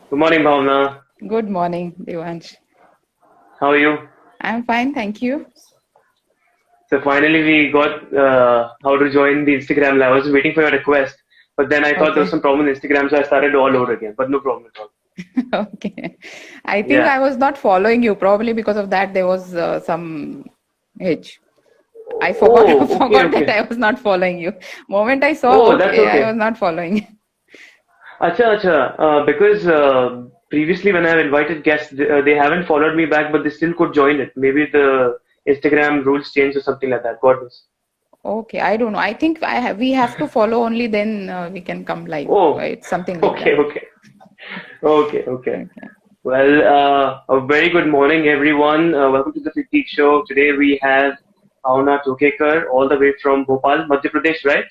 Good morning, Bhavna. Good morning, Devansh. How are you? I'm fine, thank you. So finally we got how to join the Instagram live. I was waiting for your request, but then I thought there was Okay, some problem with Instagram, so I started all over again. But no problem at all. okay. I think Yeah. I was not following you. Probably because of that, there was some hitch. I forgot Oh, okay, forgot that okay. I was not following you. Moment I saw, Oh, that's okay, I okay. was not following. Acha, acha. Because previously when I've invited guests, they haven't followed me back, but they still could join it. Maybe the Instagram rules changed or something like that. God knows. Okay, I don't know. I think we have to follow only then we can come live, Oh, right? Something like okay, that. okay, okay, okay. Okay. Well, a very good morning, everyone. Welcome to the Fit Geek Show. Today we have Bhavna Tokekar, all the way from Bhopal, Madhya Pradesh, right?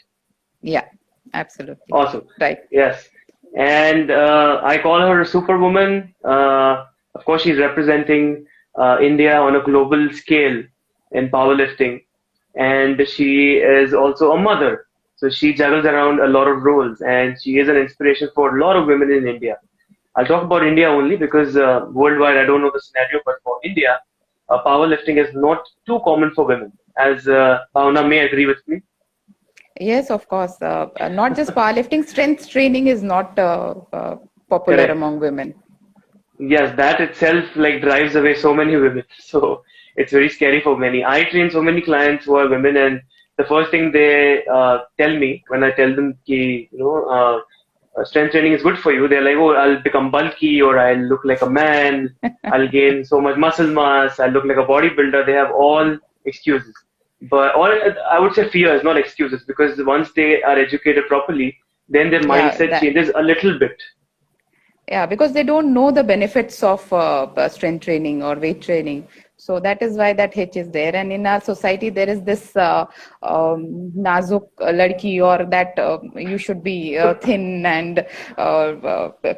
Yeah, absolutely. Awesome. Right. Yes. And I call her a superwoman. Of course, she's representing India on a global scale in powerlifting. And she is also a mother. So she juggles around a lot of roles, and she is an inspiration for a lot of women in India. I'll talk about India only because worldwide I don't know the scenario, but for India, powerlifting is not too common for women, as Bhavna may agree with me. Yes, of course. Not just powerlifting, strength training is not popular Correct. among women. Yes, that itself like drives away so many women. So it's very scary for many. I train so many clients who are women, and the first thing they tell me when I tell them ki, strength training is good for you, they're like, oh, I'll become bulky or I'll look like a man, I'll gain so much muscle mass, I'll look like a bodybuilder. They have all excuses. But all I would say fears, not excuses, because once they are educated properly, then their Yeah, mindset that changes a little bit. yeah, because they don't know the benefits of strength training or weight training. So that is why that hitch is there. And in our society, there is this nazuk ladki, or that you should be thin and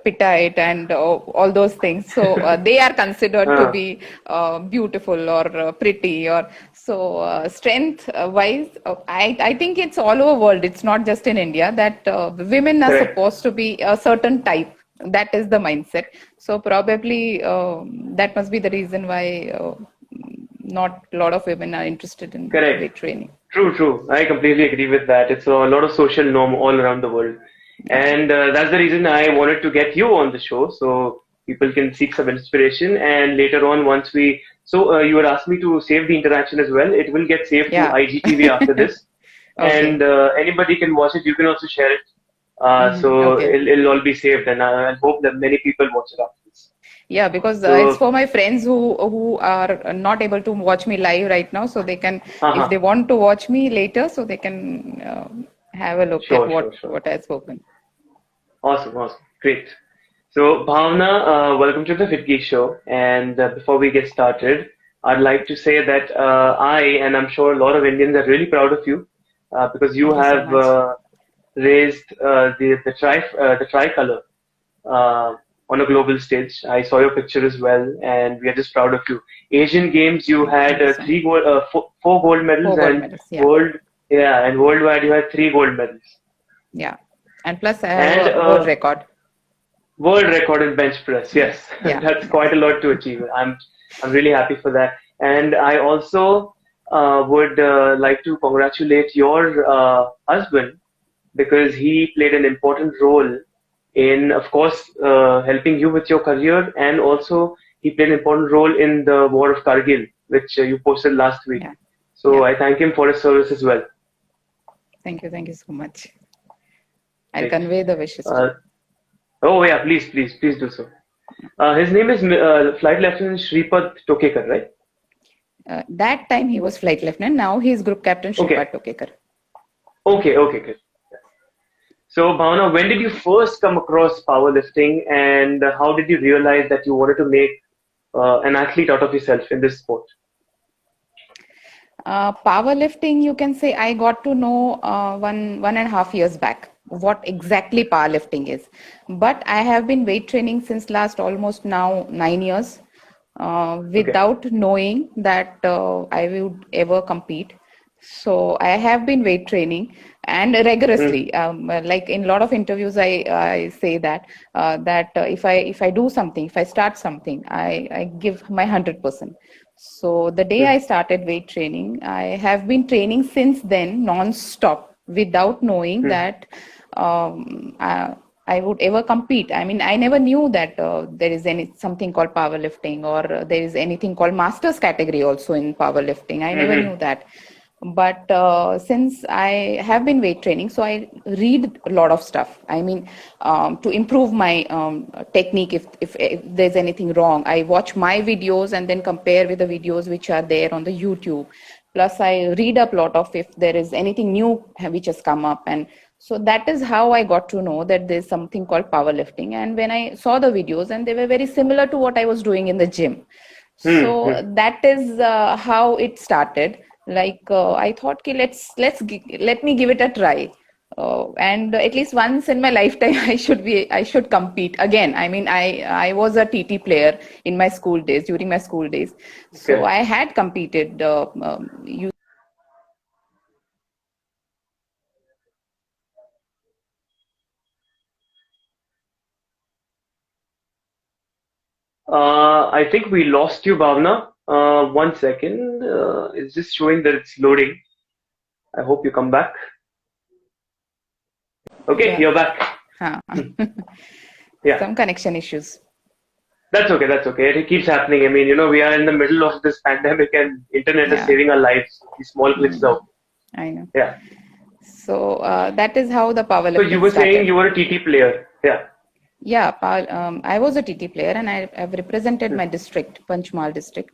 petite and all those things. So they are considered to Uh, be beautiful or pretty. Or so strength wise, I think it's all over world. It's not just in India that women are correct. supposed to be a certain type. That is the mindset. So probably that must be the reason why not a lot of women are interested in Correct. weight training. True, true. I completely agree with that. It's a lot of social norm all around the world. Yeah, And that's the reason I wanted to get you on the show so people can seek some inspiration. And later on, once we, so you had asked me to save the interaction as well. It will get saved to yeah. IGTV after this. And Okay. anybody can watch it. You can also share it. So Okay. it'll all be saved. And I hope that many people watch it after this. Yeah, because it's So, for my friends who are not able to watch me live right now, so they can, if haha, they want to watch me later, so they can have a look at sure, what sure, sure. what I've spoken. Awesome, awesome. Great. So, Bhavna, welcome to the Fit Geek Show. And before we get started, I'd like to say that I, and I'm sure a lot of Indians are really proud of you because you Thank you so have much. raised the tricolor uh, on a global stage. I saw your picture as well, and we are just proud of you. Asian Games, you had Thank you so much. four gold medals, Four gold and medals. Yeah. worldwide you had three gold medals, Yeah. And plus, I have and a world record. world record in bench press. Yes, Yeah. that's Yeah. quite a lot to achieve. I'm really happy for that. And I also would like to congratulate your husband because he played an important role in, of course, helping you with your career, and also he played an important role in the War of Kargil, which you posted last week. Yeah. So Yeah. I thank him for his service as well. Thank you. Thank you so much. I'll Great. convey the wishes to Uh, him. oh yeah, please, please, please do so. His name is Flight Lieutenant Shripad Tokekar, right? That time he was flight lieutenant. Now he is group captain Okay. Shripad Tokekar. Okay, okay, good. So, Bhavana, when did you first come across powerlifting and how did you realize that you wanted to make an athlete out of yourself in this sport? Powerlifting, you can say I got to know 1.5 years back what exactly powerlifting is. But I have been weight training since last almost now 9 years Okay. without knowing that I would ever compete. So I have been weight training and Hmm. rigorously. Like in a lot of interviews, I say that if I do something, if I start something, I give my 100%. So the day Hmm. I started weight training, I have been training since then non-stop without knowing Hmm. that um, I, I would ever compete. I mean, I never knew that there is any something called powerlifting, or there is anything called masters category also in powerlifting. I never Hmm. knew that. But since I have been weight training, so I read a lot of stuff. I mean, to improve my technique, if there's anything wrong, I watch my videos and then compare with the videos which are there on the YouTube. Plus I read up a lot of if there is anything new which has come up. And so that is how I got to know that there's something called powerlifting. And when I saw the videos, and they were very similar to what I was doing in the gym, Hmm. so Hmm. that is how it started. Like I thought, okay, let me give it a try. And at least once in my lifetime, I should compete again. I mean, I was a TT player in my school days, during my school days. So Okay. I had competed. I think we lost you, Bhavna. 1 second. It's just showing that it's loading. I hope you come back. Okay, Yeah, you're back. huh. Hmm. Yeah, Some connection issues. that's okay. That's okay. It keeps happening. I mean, we are in the middle of this pandemic and internet is Yeah, saving our lives. These small glitches out. I know. Yeah. So that is how the So you powerlifting were saying started. you were a TT player. Yeah. Yeah, I was a TT player, and I've represented Hmm. my district, Panchmal district.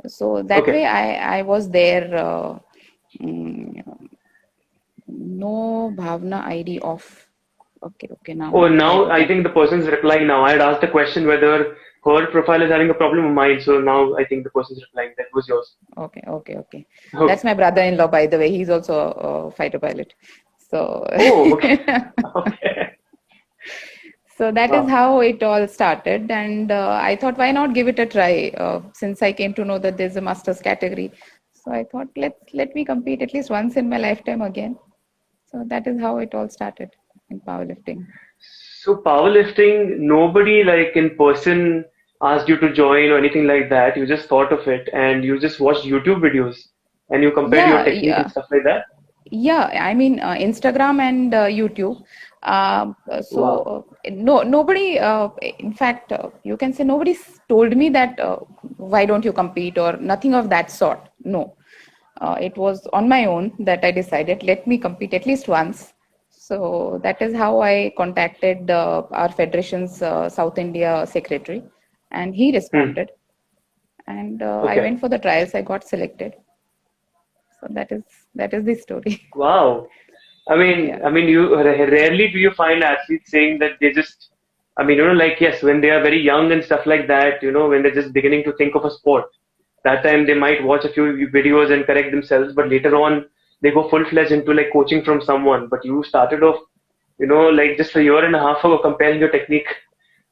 So that Okay. way I was there. Mm, no Bhavna ID off. Okay, okay, Oh, now now I I can. think the person's replying now. I had asked the question whether her profile is having a problem or mine. So now I think the person's replying. That was yours. Okay, okay, okay. Okay. That's my brother-in-law, by the way. He's also a fighter pilot. So Oh, okay. Okay. so that is Wow. how it all started. And I thought, why not give it a try? Since I came to know that there's a masters category, so I thought, let me compete at least once in my lifetime again. So that is how it all started in powerlifting. So powerlifting, nobody like in person asked you to join or anything like that. You just thought of it and you just watched YouTube videos and you compared your Yeah, technique and yeah. stuff like that. Yeah, I mean Instagram and YouTube. Wow. No, nobody. In fact, you can say nobody told me that why don't you compete or nothing of that sort. No, it was on my own that I decided let me compete at least once. So that is how I contacted our federation's South India secretary, and he Hmm. responded. And I Okay. went for the trials. I got selected. So that is the story. Wow. Yeah. You rarely do you find athletes saying that they just, like yes, when they are very young and stuff like that, when they're just beginning to think of a sport, that time they might watch a few videos and correct themselves, but later on they go full fledged into like coaching from someone. But you started off, like just a year and a half ago comparing your technique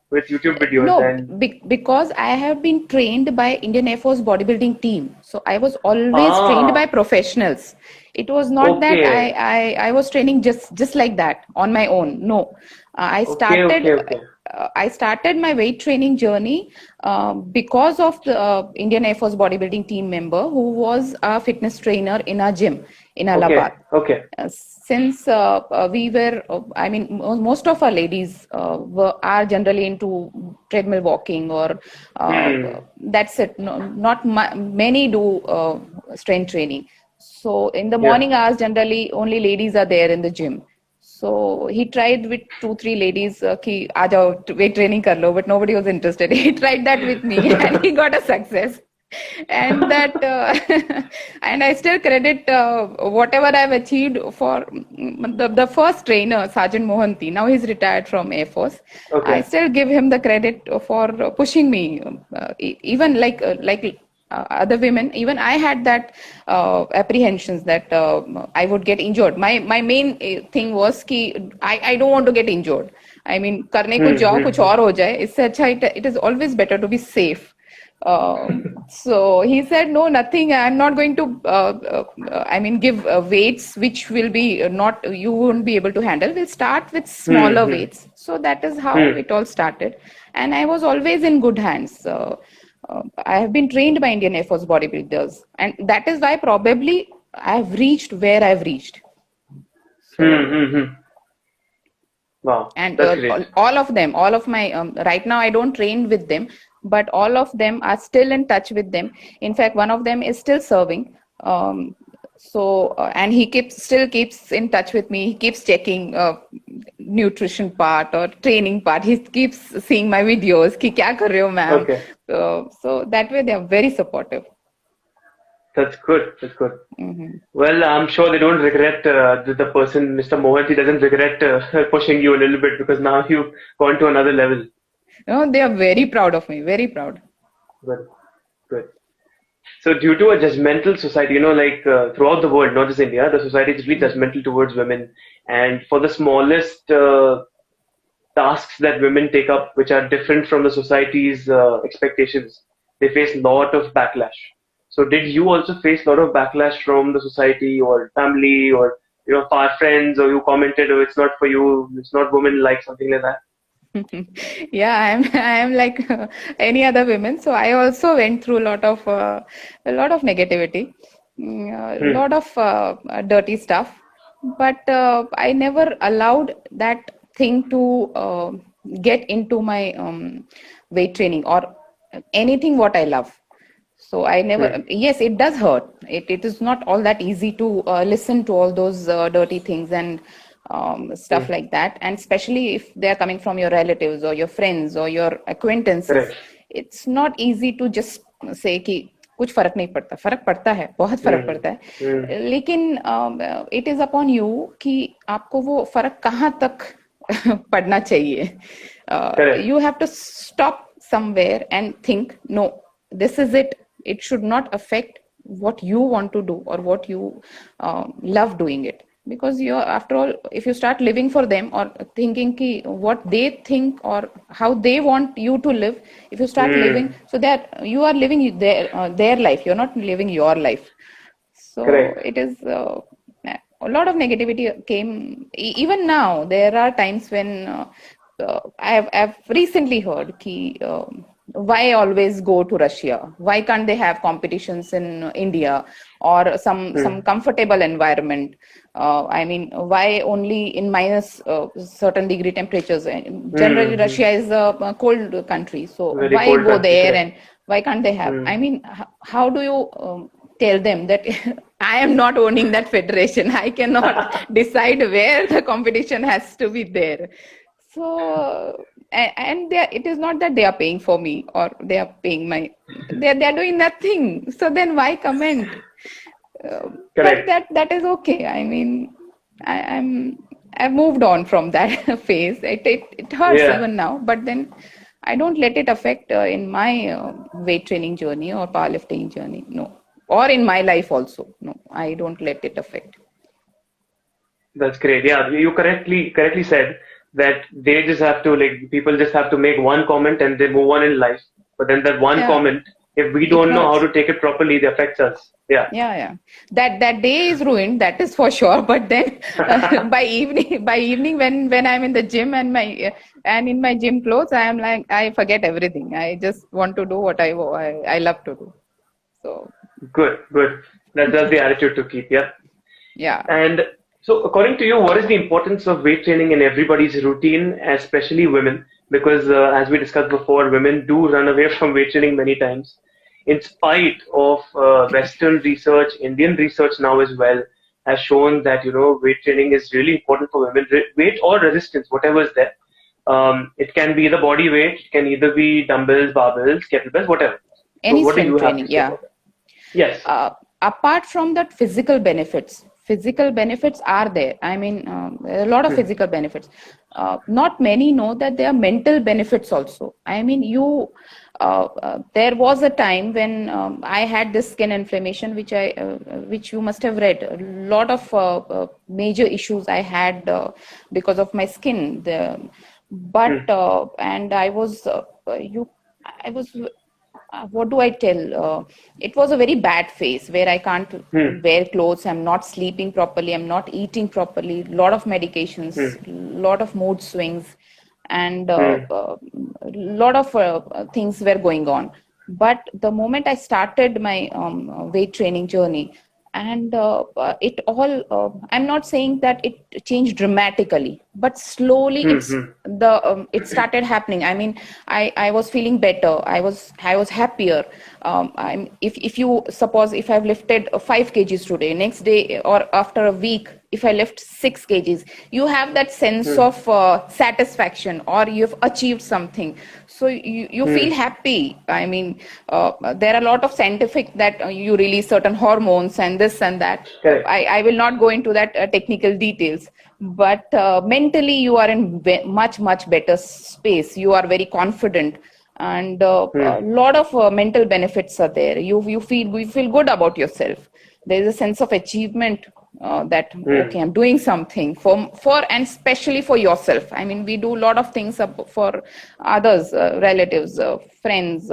with YouTube videos No, and because I have been trained by Indian Air Force bodybuilding team. So I was always trained by ah, professionals. It was not that okay, I was training just like that on my own. No, okay, okay, okay. I started my weight training journey because of the Indian Air Force bodybuilding team member who was a fitness trainer in our gym in Allahabad. Okay, okay. Since we were, I mean, most of our ladies are generally into treadmill walking, or Hmm. that's it. No, not many do strength training. So in the Yeah. morning hours, generally only ladies are there in the gym. So he tried with two, three ladies, ki, aa jao, weight training kar lo, but nobody was interested. He tried that with me and he got a success. And that, and I still credit whatever I've achieved for the first trainer, Sergeant Mohanty. Now he's retired from Air Force. I Okay. still give him the credit for pushing me, even other women. Even I had that apprehensions that I would get injured. My main thing was कि I don't want to get injured. I mean, करने को Hmm. जाओ Hmm. कुछ Hmm. और हो जाए इससे अच्छा it is always better to be safe. So he said, no, nothing. I'm not going to, give weights which will be not, you won't be able to handle. We'll start with smaller Hmm. weights. So that is how Hmm. it all started. And I was always in good hands. I have been trained by Indian Air Force bodybuilders. And that is why probably I've reached where I've reached. Hmm. So, Hmm. Hmm. Wow, and that's great. all of them, all of my, right now I don't train with them, but all of them are still in touch with them. In fact, one of them is still serving. And he still keeps in touch with me. He keeps checking nutrition part or training part. He keeps seeing my videos ki kya kar rahe ho ma'am. Okay, So that way they are very supportive. that's good. That's good. Hmm. Well, I'm sure they don't regret the person, Mr. Mohan. He doesn't regret pushing you a little bit because now you've gone to another level. They are very proud of me, very proud. Good, good. So, due to a judgmental society, like throughout the world, not just India, the society is really judgmental towards women. And for the smallest tasks that women take up, which are different from the society's expectations, they face a lot of backlash. So, did you also face a lot of backlash from the society or family or far friends, or you commented, "Oh, it's not for you, it's not woman-like," something like that? Yeah, I am like any other women. So I also went through a lot of negativity, a Hmm. lot of dirty stuff. But I never allowed that thing to get into my weight training or anything what I love. So I never, Hmm. yes, it does hurt. It is not all that easy to listen to all those dirty things and stuff Hmm. like that. And especially if they're coming from your relatives or your friends or your acquaintances, Correct. it's not easy to just say कि कुछ फर्क पड़ता है, बहुत फर्क Hmm. पड़ता Hmm. है, लेकिन it is upon you कि आपको वो फर्क कहाँ तक पड़ना चाहिए. Correct. You have to stop somewhere and think, no, this is it. It should not affect what you want to do or what you love doing it, because you're, after all, if you start living for them or thinking ki what they think or how they want you to live, if you start living Hmm. so that you are living their life, you're not living your life. So Correct. it is a lot of negativity came. Even now there are times when I've recently heard ki why always go to Russia? Why can't they have competitions in India or some Hmm. comfortable environment? Why only in minus certain degree temperatures? Generally, Hmm. Hmm. Russia is a cold country, so Very why cold go country. there Correct. and why can't they have? Hmm. How do you tell them that I am not owning that federation? I cannot decide where the competition has to be there. So, and it is not that they are paying for me or they are paying they are doing nothing. So then why comment? But Correct. that is okay. I've moved on from that phase. It hurts Yeah. even now, but then I don't let it affect in my weight training journey or powerlifting journey. No, or in my life also. No, I don't let it affect. That's great. Yeah, you correctly said that they just have to, like, people just have to make one comment and they move on in life. But then that one Yeah, comment, if we it don't know how hurts. to take it properly, it affects us. Yeah. Yeah. That day is ruined. That is for sure. But then by evening when I'm in the gym and in my gym clothes, I am like I forget everything. I just want to do what I love to do. So Good, good. That's the attitude to keep. Yeah. yeah. And so, according to you, what is the importance of weight training in everybody's routine, especially women? Because as we discussed before, women do run away from weight training many times. In spite of Western research, Indian research now as well has shown that weight training is really important for women. Weight or resistance, whatever is there. It can be the body weight, it can either be dumbbells, barbells, kettlebells, whatever. So, Any what do you strength have to training, say yeah. about that? Yes. Apart from that, physical benefits are there. A lot of Hmm. physical benefits. Not many know that there are mental benefits also. There was a time when I had this skin inflammation, which you must have read. A lot of major issues I had because of my skin. Hmm. And I was what do I tell? It was a very bad phase where I can't Hmm. wear clothes. I'm not sleeping properly. I'm not eating properly. Lot of medications, Hmm. lot of mood swings, and Hmm. lot of things were going on. But the moment I started my weight training journey, and it all, I'm not saying that it changed dramatically, but slowly Hmm. Hmm. it started happening. I mean, I was feeling better. I was happier. If you suppose, if I've lifted 5 kgs today, next day or after a week, if I lift 6 kgs, you have that sense Hmm. of satisfaction, or you've achieved something. So you Hmm. feel happy. I mean, there are a lot of scientific that you release certain hormones and this and that. Correct. I will not go into that technical details, but mentally you are in much better space. You are very confident, and Hmm. a lot of mental benefits are there. You feel good about yourself. There is a sense of achievement, that Hmm. okay, I'm doing something for and especially for yourself. I mean, we do a lot of things for others, relatives, friends,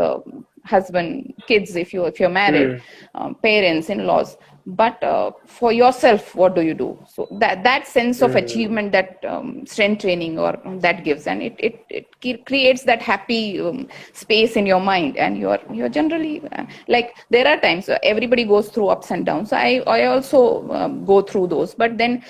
husband, kids, if you're married, Hmm. parents, in-laws. But for yourself, what do you do? So that sense of Hmm. achievement that strength training or that gives, and it creates that happy space in your mind, and you're generally like, there are times everybody goes through ups and downs. I also go through those, but then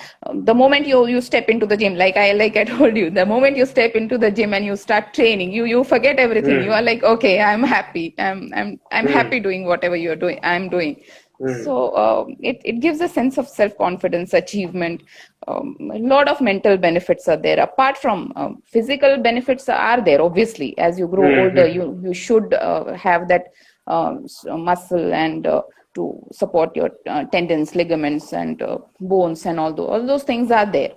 the moment you step into the gym, like I told you, the moment you step into the gym and you start training, you forget everything. You Hmm. are like, okay, I'm happy. I'm Hmm. happy doing whatever you're doing. I'm doing. Hmm. So it gives a sense of self-confidence, achievement. A lot of mental benefits are there. Apart from physical benefits are there, obviously. As you grow Hmm. older, Hmm. you should have that muscle, and to support your tendons, ligaments, and bones, and all those things are there.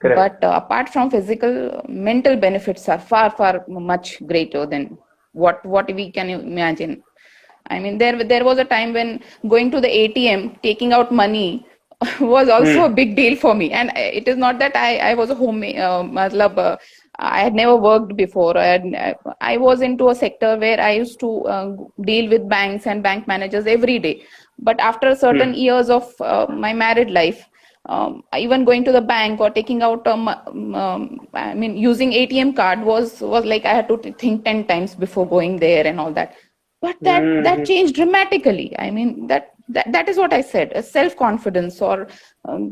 Correct. But apart from physical, mental benefits are far much greater than what we can imagine. I mean, there was a time when going to the ATM, taking out money, was also a Hmm. big deal for me. And it is not that I was a home, matlab, I had never worked before. I was into a sector where I used to deal with banks and bank managers every day. But after Hmm. certain years of my married life, even going to the bank or taking out I mean, using ATM card was like I had to think 10 times before going there and all that. But that Hmm. changed dramatically. I mean, that is what I said, a self confidence, or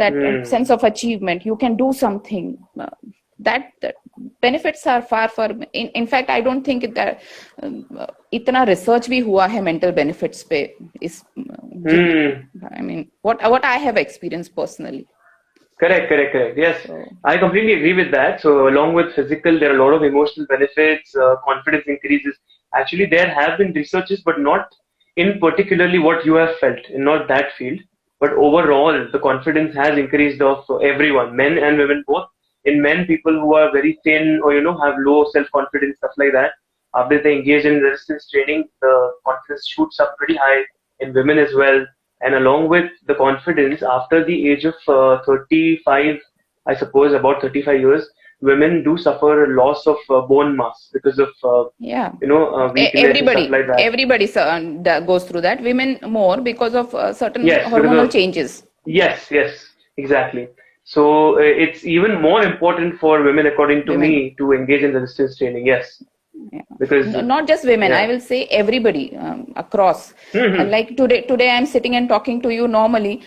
that Hmm. sense of achievement. You can do something. That benefits are far. In fact, I don't think that इतना research भी हुआ है mental benefits पे इस जितने. Hmm. I mean, what I have experienced personally. Correct, correct, correct. Yes, So I completely agree with that. So, along with physical, there are a lot of emotional benefits, confidence increases. Actually, there have been researches, but not in particularly what you have felt, in not that field. But overall, the confidence has increased of everyone, men and women both. In men, people who are very thin or have low self-confidence, stuff like that, after they engage in resistance training, the confidence shoots up pretty high in women as well. And along with the confidence, after the age of 35, I suppose about 35 years, women do suffer a loss of bone mass because of yeah, weakness and stuff like that. everybody goes through that. Women more because of certain Yes, because hormonal of changes. yes, exactly. So it's even more important for women, according to Women. me, to engage in resistance training. Yes, Yeah. because Not just women, I yeah. will say everybody, across. Hmm. Like today I'm sitting and talking to you normally.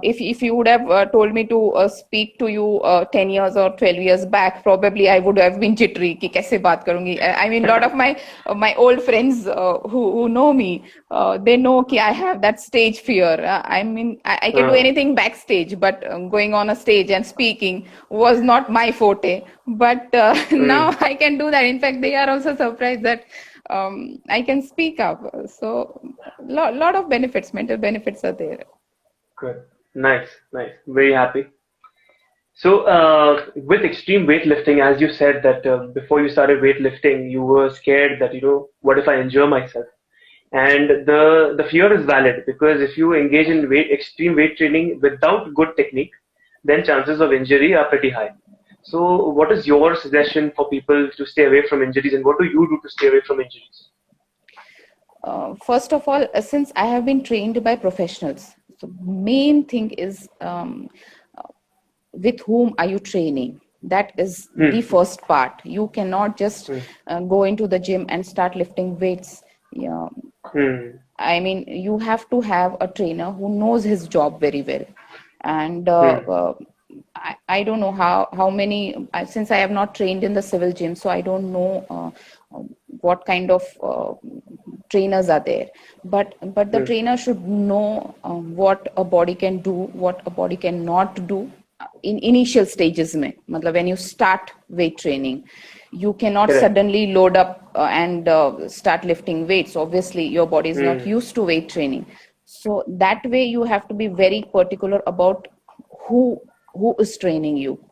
If you would have told me to speak to you 10 years or 12 years back, probably I would have been jittery कि कैसे बात करूंगी. I mean, a lot of my old friends who know me, they know कि I have that stage fear. I mean, I can do uh, anything backstage, but going on a stage and speaking was not my forte. But now hmm. I can do that. In fact, they are also surprised that I can speak up. So lot of benefits, mental benefits are there. Good. Nice, nice. Very happy. So, with extreme weightlifting, as you said that before you started weightlifting, you were scared that, what if I injure myself? And the fear is valid because if you engage in extreme weight training without good technique, then chances of injury are pretty high. So, what is your suggestion for people to stay away from injuries, and what do you do to stay away from injuries? First of all, since I have been trained by professionals, so main thing is with whom are you training? That is the first part. You cannot just go into the gym and start lifting weights. Yeah, I mean, you have to have a trainer who knows his job very well. And I don't know how many, since I have not trained in the civil gym, so I don't know what kind of trainers are there. But the trainer should know what a body can do, what a body cannot do in initial stages mein. Matlab when you start weight training, you cannot Correct. suddenly load up and start lifting weights. Obviously your body is not used to weight training, so that way you have to be very particular about who is training you.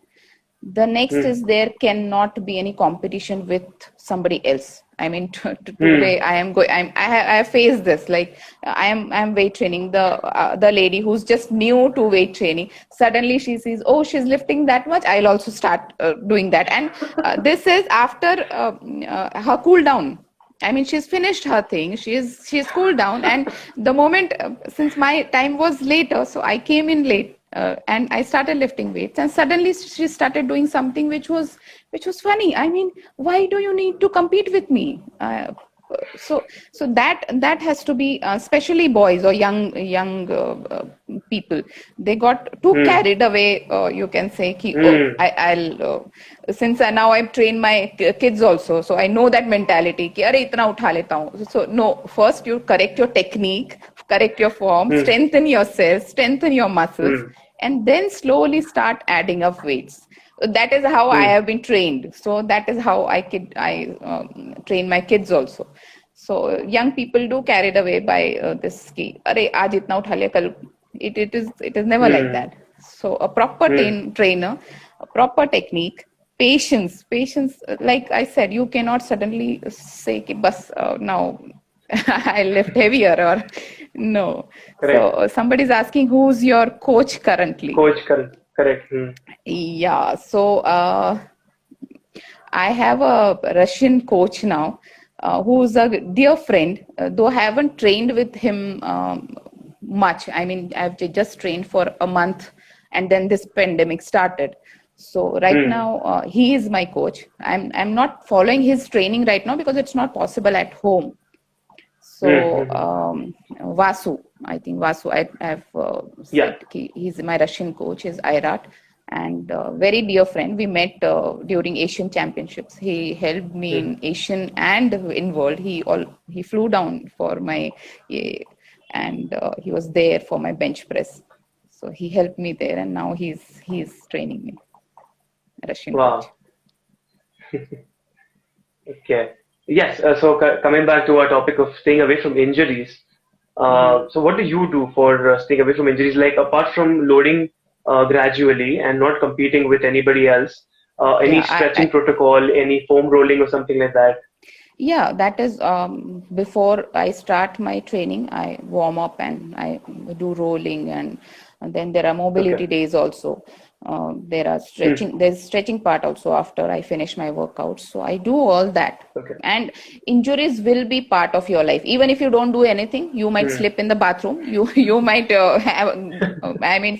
The next is there cannot be any competition with somebody else. I mean, today I have faced this. Like I'm weight training the lady who's just new to weight training. Suddenly she sees, oh, she's lifting that much. I'll also start doing that. And this is after her cool down. I mean, she's finished her thing. She's cooled down, and the moment since my time was later, so I came in late and I started lifting weights, and suddenly she started doing something which was funny. I mean, why do you need to compete with me? So that has to be especially boys or young people. They got too carried away. You can say, ki, oh, I'll since now I've trained my kids also, so I know that mentality. Ki, Arey, itna utha leta hu. So no, first you correct your technique, correct your form, strengthen yourself, strengthen your muscles, and then slowly start adding up weights. That is how I have been trained. So that is how I train my kids also. So young people do carried away by this ki, Arey, aaj itna utha liya, kal. It is never like that. So a proper trainer, a proper technique, patience. Like I said, you cannot suddenly say ki, bas now I lift heavier or no. Correct. So somebody's asking who's your coach currently. Coach, correct. Yeah, so I have a Russian coach now who's a dear friend, though I haven't trained with him much. I mean, I've just trained for a month and then this pandemic started. So right now, he is my coach. I'm not following his training right now because it's not possible at home. So Vasu, I think Vasu, I've Yeah. said he's my Russian coach, is Airat, and very dear friend. We met during Asian Championships. He helped me in Asian and in World. He flew down for my, and he was there for my bench press. So he helped me there, and now he's training me, Russian coach. Wow. Okay. Yes. So coming back to our topic of staying away from injuries. So what do you do for staying away from injuries? Like apart from loading gradually and not competing with anybody else, any Yeah, stretching protocol, any foam rolling or something like that? yeah, that is before I start my training, I warm up and I do rolling, and then there are mobility Okay. days also. There are stretching. There's stretching part also after I finish my workouts. So I do all that. Okay. And injuries will be part of your life. Even if you don't do anything, you might slip in the bathroom. You might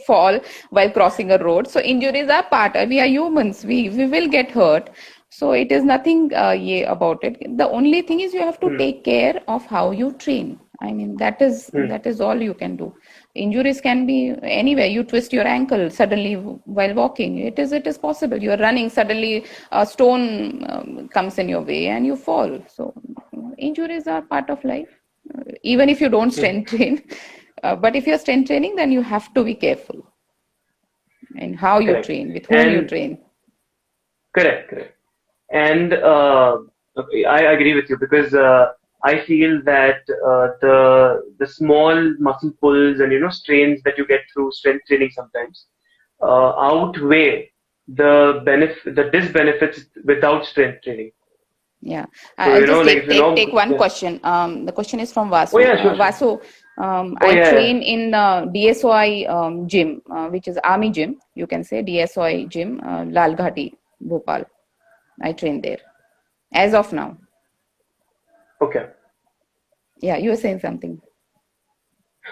fall while crossing a road. So injuries are part. We are humans. We will get hurt. So it is nothing about it. The only thing is you have to take care of how you train. I mean, that is all you can do. Injuries can be anywhere. You twist your ankle suddenly while walking. It is possible. You are running, suddenly a stone comes in your way and you fall. So injuries are part of life, even if you don't strength train. But if you're strength training, then you have to be careful in how you Correct. train, with whom you And train. correct. And okay, I agree with you because I feel that the small muscle pulls and strains that you get through strength training sometimes outweigh the disbenefits without strength training. Yeah, So I'll just like if take one yeah. question. The question is from Oh Vasu. yeah, sure. Vasu, Oh I yeah. train in DSOI gym, which is Army gym. You can say DSOI gym, Lal Ghati, Bhopal. I train there as of now. Okay. Yeah, you were saying something.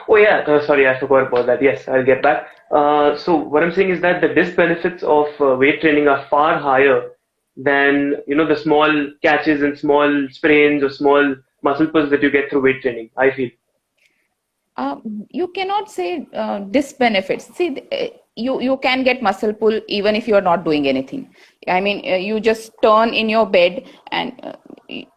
Oh yeah, sorry, I forgot about that. Yes, I'll get back. So what I'm saying is that the disbenefits of weight training are far higher than the small catches and small sprains or small muscle pulls that you get through weight training, I feel. You cannot say disbenefits. See, you can get muscle pull even if you are not doing anything. I mean, you just turn in your bed, and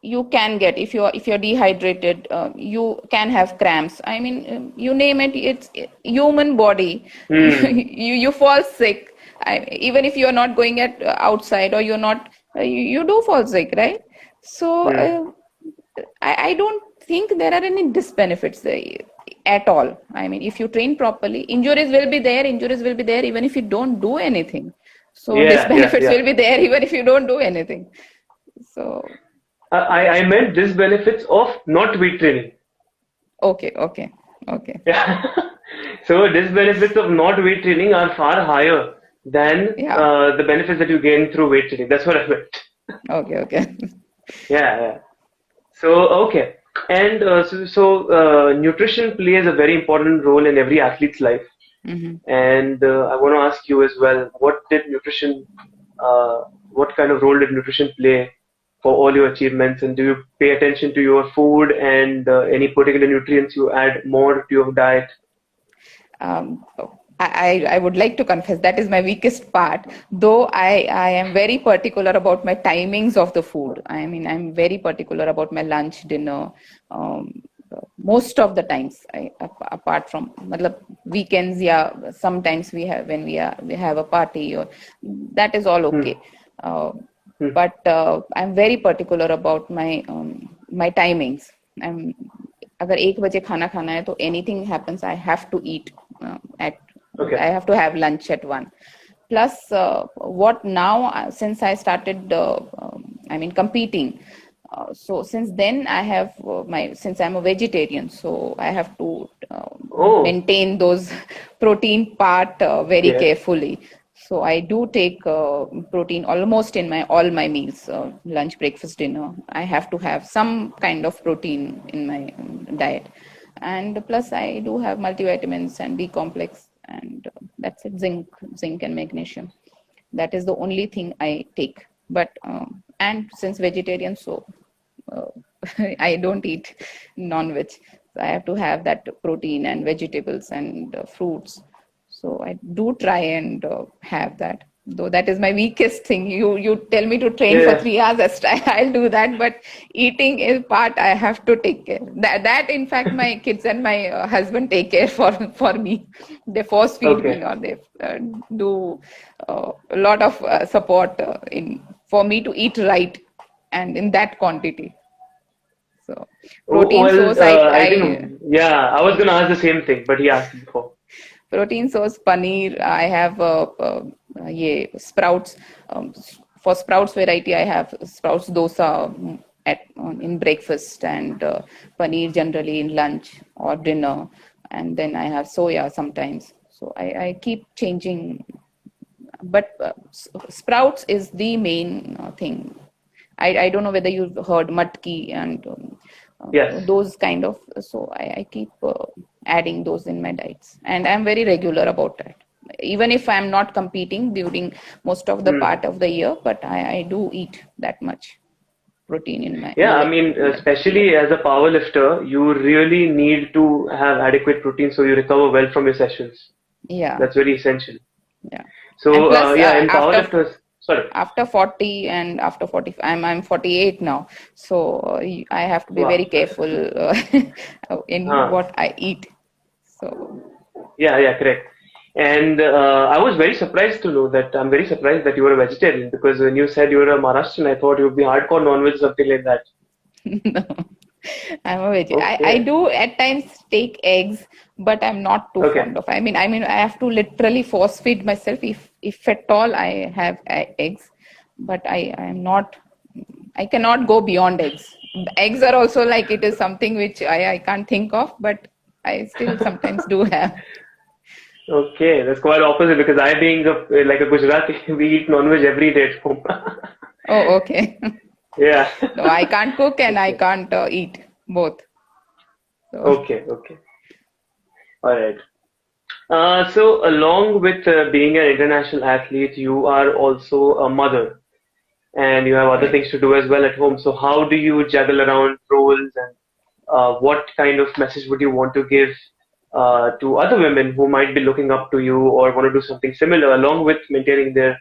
you can get, if you're dehydrated, you can have cramps. I mean, you name it. It's human body. Hmm. You fall sick. Even if you're not going at outside, or you're not, you do fall sick, right? So. Hmm. I don't think there are any disbenefits at all. I mean, if you train properly, injuries will be there even if you don't do anything. So Yeah, yeah, disbenefits yeah. will be there even if you don't do anything. So, I meant disbenefits of not weight training. okay, okay, okay. Yeah. So disbenefits of not weight training are far higher than Yeah, the benefits that you gain through weight training. That's what I meant. okay, okay. Yeah, yeah. So, okay. And nutrition plays a very important role in every athlete's life. Hmm. And I want to ask you as well, what kind of role did nutrition play for all your achievements? And do you pay attention to your food and any particular nutrients you add more to your diet? um, I would like to confess that is my weakest part, though I am very particular about my timings of the food. I mean, I'm very particular about my lunch, dinner, um, most of the times. Apart from weekends, yeah, sometimes we have a party, or that is all Hmm. okay. Uh, Hmm. but I'm very particular about my timings. I'm अगर 1 बजे खाना खाना है तो anything happens, I have to eat at Okay. I have to have lunch at 1. Plus, what now, since I started I mean competing, so since then I have since I'm a vegetarian, so I have to Oh, maintain those protein part very okay. carefully. So I do take protein almost in my all my meals, lunch, breakfast, dinner. I have to have some kind of protein in my diet, and plus I do have multivitamins and B complex, and that's it. Zinc and magnesium. That is the only thing I take. But and since vegetarian, so uh, I don't eat non-veg. So I have to have that protein and vegetables and fruits. So I do try and have that. Though that is my weakest thing. You tell me to train for Yeah. 3 hours, I'll do that. But eating is part I have to take care. That in fact my kids and my husband take care for me. They force feed me, Okay. or they do a lot of support in for me to eat right and in that quantity. So protein Well, source, I think, yeah, I was going to ask the same thing, but he asked before. protein source paneer. I have yeah, sprouts. For sprouts variety, I have sprouts dosa at in breakfast, and paneer generally in lunch or dinner, and then I have soya sometimes. So I keep changing, but sprouts is the main thing. I don't know whether you've heard matki and Yes. those kind of. So I keep adding those in my diets, and I'm very regular about that. Even if I'm not competing during most of the Hmm. part of the year, but I do eat that much protein in my Yeah, I mean, my especially as a power lifter, you really need to have adequate protein so you recover well from your sessions. yeah, That's very essential. yeah. And So, plus yeah, in powerlifters, sorry. after 40 and after 40, I'm 48 now, so I have to be very Wow. careful in Huh. what I eat. So Yeah, yeah, correct. And I was very surprised to know that I'm very surprised that you were a vegetarian because when you said you were a Maharashtrian, I thought you would be hardcore non-veg, something like that. no, I'm a veg. I Okay. do at times take eggs, but I'm not too Okay. fond of. I mean, I have to literally force feed myself if at all I have eggs, but I am not. I cannot go beyond eggs. Eggs are also like it is something which I can't think of, but I still sometimes do have. Okay, that's quite opposite because I being like a Gujarati, we eat non-veg every day at home. Oh, okay. Yeah. No, I can't cook and I Okay. can't eat both. So Okay, okay. All right. So along with being an international athlete, you are also a mother and you have other right. things to do as well at home. So how do you juggle around roles and what kind of message would you want to give to other women who might be looking up to you or want to do something similar along with maintaining their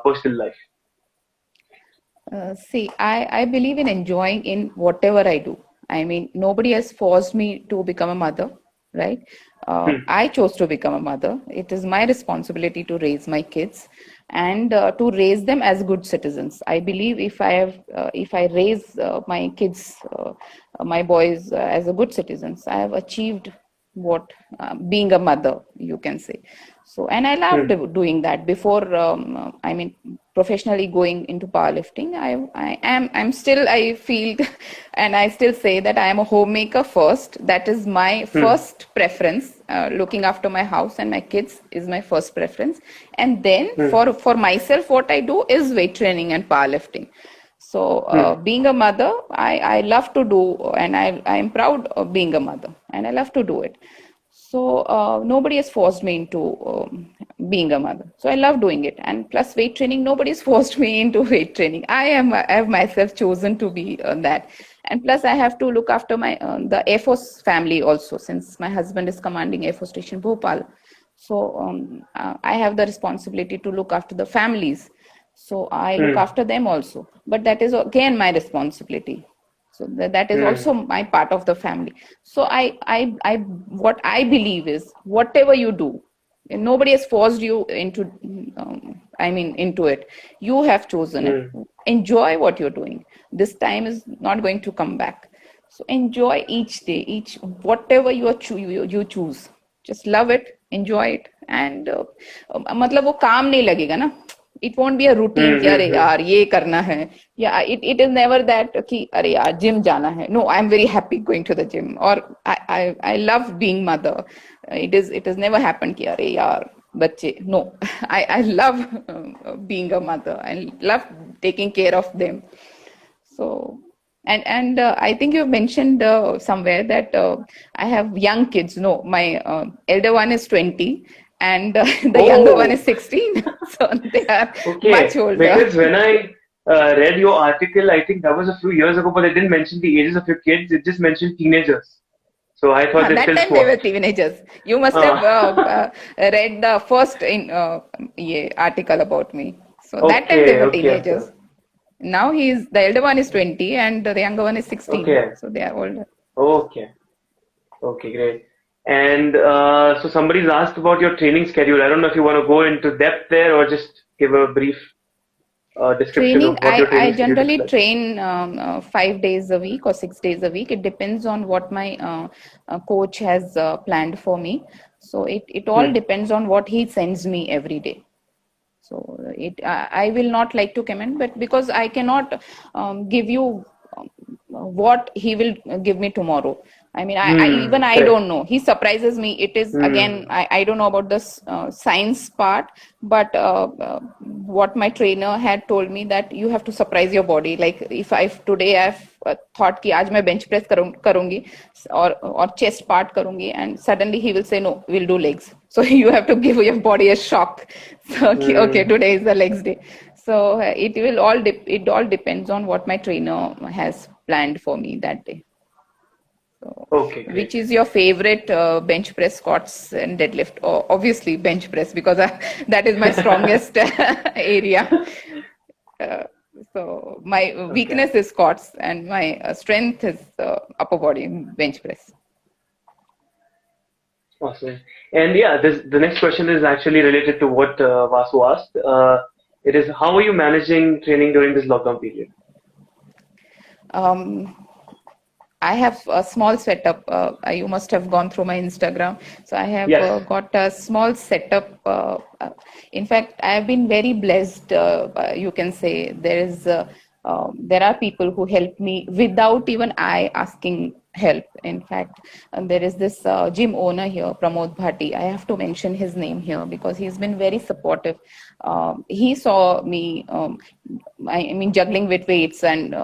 personal life? See, I believe in enjoying in whatever I do. I mean, nobody has forced me to become a mother, right? Hmm, I chose to become a mother. It is my responsibility to raise my kids and to raise them as good citizens. I believe if I raise my kids, my boys as a good citizens, I have achieved what being a mother, you can say. So, and I loved hmm, doing that before. I mean, professionally going into powerlifting, I'm still, I feel and I still say that I am a homemaker first. That is my hmm, first preference. Looking after my house and my kids is my first preference, and then hmm, for myself, what I do is weight training and powerlifting. So, hmm, being a mother, I love to do, and I'm proud of being a mother, and I love to do it. So, nobody has forced me into being a mother. So, I love doing it. And plus, weight training, nobody's forced me into weight training. I have myself chosen to be that. And plus, I have to look after my the Air Force family also, since my husband is commanding Air Force Station Bhopal. So, I have the responsibility to look after the families. So I look hmm, after them also, but that is again my responsibility. So that is hmm, also my part of the family. So what I believe is whatever you do, and nobody has forced you into, I mean, into it. You have chosen it. hmm, Enjoy what you're doing. This time is not going to come back. So enjoy each day, each whatever you choose. Just love it, enjoy it, and मतलब वो काम नहीं लगेगा ना. It won't be a routine hmm, कि hmm, अरे hmm, यार ये करना है, या it is never that कि अरे यार जिम जाना है. No, I'm very happy going to the gym, or I love being mother. It is never happened कि अरे यार बच्चे. No, I love being a mother. I love taking care of them. So, and I think you mentioned somewhere that I have young kids. No, my elder one is 20, and the younger one is Oh, 16. So they are much okay. older. Because when I read your article, I think that was a few years ago, but it didn't mention the ages of your kids. It just mentioned teenagers. So I thought they're That still time they small. were teenagers. You must have Ah, read the first article about me. So that time they okay, were okay, okay, teenagers. Now the elder one is 20 and the younger one is 16. okay, So they are older. okay, okay, great. And so somebody's asked about your training schedule. I don't know if you want to go into depth there or just give a brief description Training, of what your I training schedule looks generally like. train 5 days a week or 6 days a week. It depends on what my coach has planned for me. So it all Hmm, depends on what he sends me every day. So I will not like to comment, but because I cannot give you what he will give me tomorrow. I mean, even I correct. don't know. He surprises me. It is again, Hmm, I don't know about this science part, but what my trainer had told me that you have to surprise your body. Like if I today I've thought कि आज मैं bench press करूंगी or chest part करूंगी, and suddenly he will say no, we'll do legs. So you have to give your body a shock. So okay, hmm, today is the legs day. So it all depends on what my trainer has planned for me that day. So, okay, which great. is your favorite bench press, squats, and deadlift? Oh, obviously bench press because that is my strongest area. Uh, so my Okay, weakness is squats, and my strength is upper body bench press. awesome. And yeah, the next question is actually related to what Vasu asked. It is how are you managing training during this lockdown period? Um, I have a small setup. You must have gone through my Instagram. So I have Yes. got a small setup. In fact, I have been very blessed. You can say there are people who help me without even I asking help. In fact, and there is this gym owner here, Pramod Bhati. I have to mention his name here because he's been very supportive. He saw me, I mean, juggling with weights, and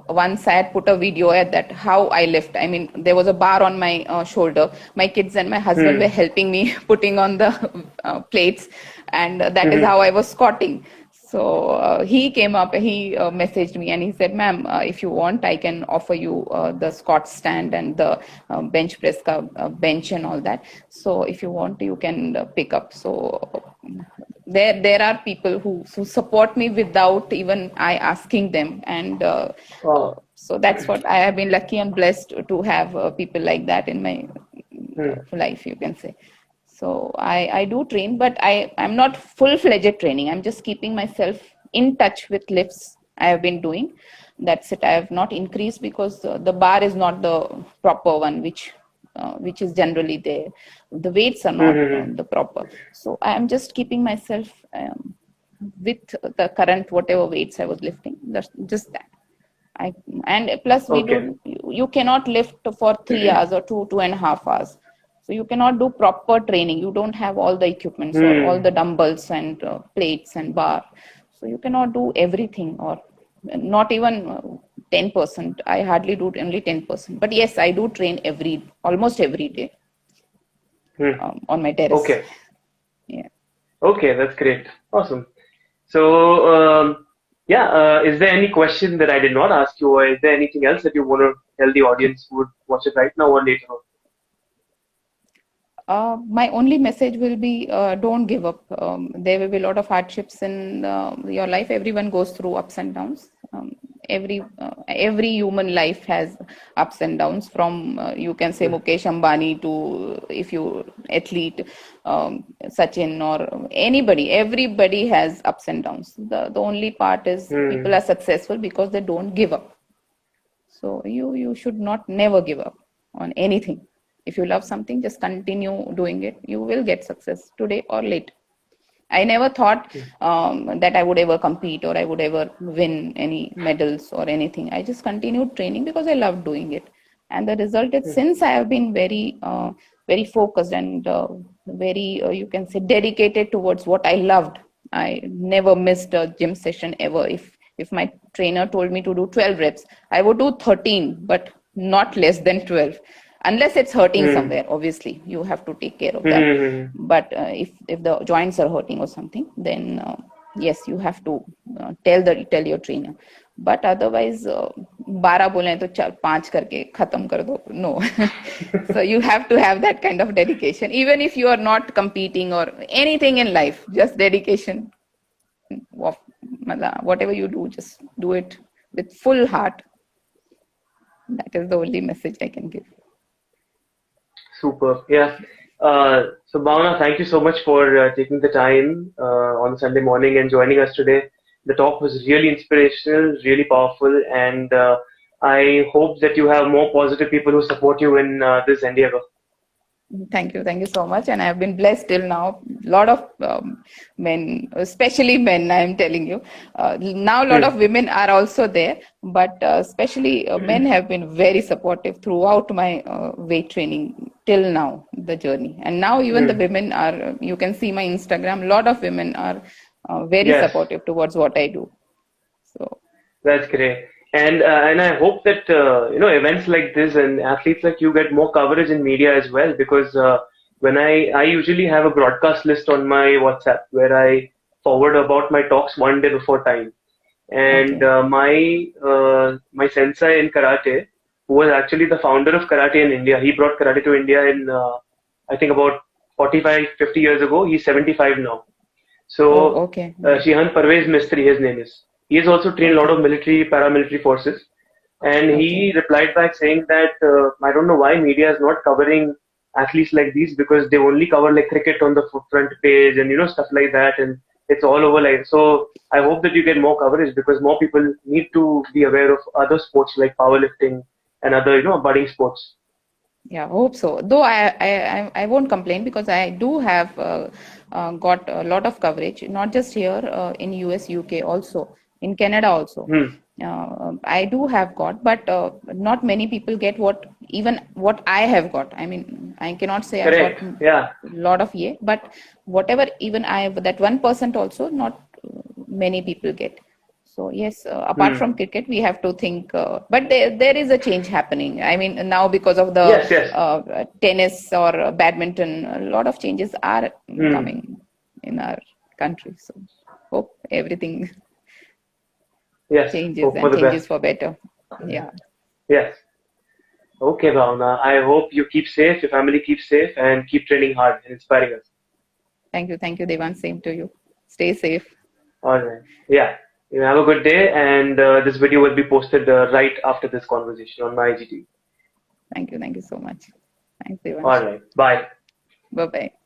once I had put a video at that how I lift. I mean, there was a bar on my shoulder. My kids and my husband were helping me putting on the plates, and that is how I was squatting. So he came up, he messaged me and he said, ma'am, if you want, I can offer you the squat stand and the bench press bench and all that. So if you want, you can pick up. So there are people who support me without even I asking them. And Oh. so that's what I have been lucky and blessed to have people like that in my life, you can say. So I do train, but I'm not full-fledged training. I'm just keeping myself in touch with lifts I have been doing. That's it. I have not increased because the bar is not the proper one, which is generally there. The weights are not the proper. So I am just keeping myself with the current whatever weights I was lifting. That's just that. And plus we Okay. do. You cannot lift for 3 hours or 2.5 hours. So you cannot do proper training. You don't have all the equipments or all the dumbbells and plates and bar. So you cannot do everything, or not even 10%. I hardly do only 10%. But yes, I do train almost every day on my terrace. Okay. Yeah. Okay, that's great. Awesome. So, yeah, is there any question that I did not ask you, or is there anything else that you want to tell the audience who would watch it right now or later on? My only message will be don't give up. There will be a lot of hardships in your life. Everyone goes through ups and downs. Every human life has ups and downs, from you can say Mukesh Ambani to, if you athlete, Sachin or anybody. Everybody has ups and downs. The only part is people are successful because they don't give up. So you should not never give up on anything. If you love something, just continue doing it. You will get success today or later. I never thought that I would ever compete or I would ever win any medals or anything. I just continued training because I loved doing it. And the result is, since I have been very focused and very, you can say, dedicated towards what I loved. I never missed a gym session ever. If my trainer told me to do 12 reps, I would do 13, but not less than 12. Unless it's hurting somewhere, obviously you have to take care of that. But if the joints are hurting or something, then yes, you have to tell your trainer. But otherwise, 12 बोले तो 5 करके खत्म कर दो. No. So you have to have that kind of dedication, even if you are not competing or anything in life. Just dedication. Whatever you do, just do it with full heart. That is the only message I can give. Super. Yeah. So, Bhavna, thank you so much for taking the time on Sunday morning and joining us today. The talk was really inspirational, really powerful, and I hope that you have more positive people who support you in this endeavor. Thank you so much. And I have been blessed till now. A lot of men, especially men, I am telling you. Now a lot of women are also there, but especially men have been very supportive throughout my weight training till now, the journey. And now even the women are, you can see my Instagram, a lot of women are very supportive towards what I do. So that's great. And I hope that events like this and athletes like you get more coverage in media as well, because when I usually have a broadcast list on my WhatsApp where I forward about my talks one day before time, and my sensei in karate, who was actually the founder of karate in India, he brought karate to India in I think about 45-50 years ago. He's 75 now. So Shihan Parvez Mistry, his name is. He has also trained a lot of military, paramilitary forces. And he replied back saying that I don't know why media is not covering athletes like these, because they only cover like cricket on the front page and stuff like that, and it's all over like. So I hope that you get more coverage, because more people need to be aware of other sports like powerlifting and other budding sports. Yeah, I hope so. Though I won't complain, because I do have got a lot of coverage, not just here in US, UK also, in Canada also. I do have got, but not many people get what I have got. I mean, I cannot say I've got Correct. Yeah. a lot of but whatever even I have, that 1% also not many people get. So yes, apart Hmm. from cricket, we have to think. But there is a change happening. I mean, now because of the Yes, yes. tennis or badminton, a lot of changes are Hmm. coming in our country. So hope everything Yes. changes Hope for and the best. changes for better. Yeah. Yes. Okay, Bhavna. I hope you keep safe, your family keeps safe, and keep training hard and inspiring us. Thank you. Thank you, Devan. Same to you. Stay safe. All right. Yeah. You have a good day, and this video will be posted right after this conversation on my IGTV. Thank you. Thank you so much. Thanks, Devan. All right. Bye. Bye bye.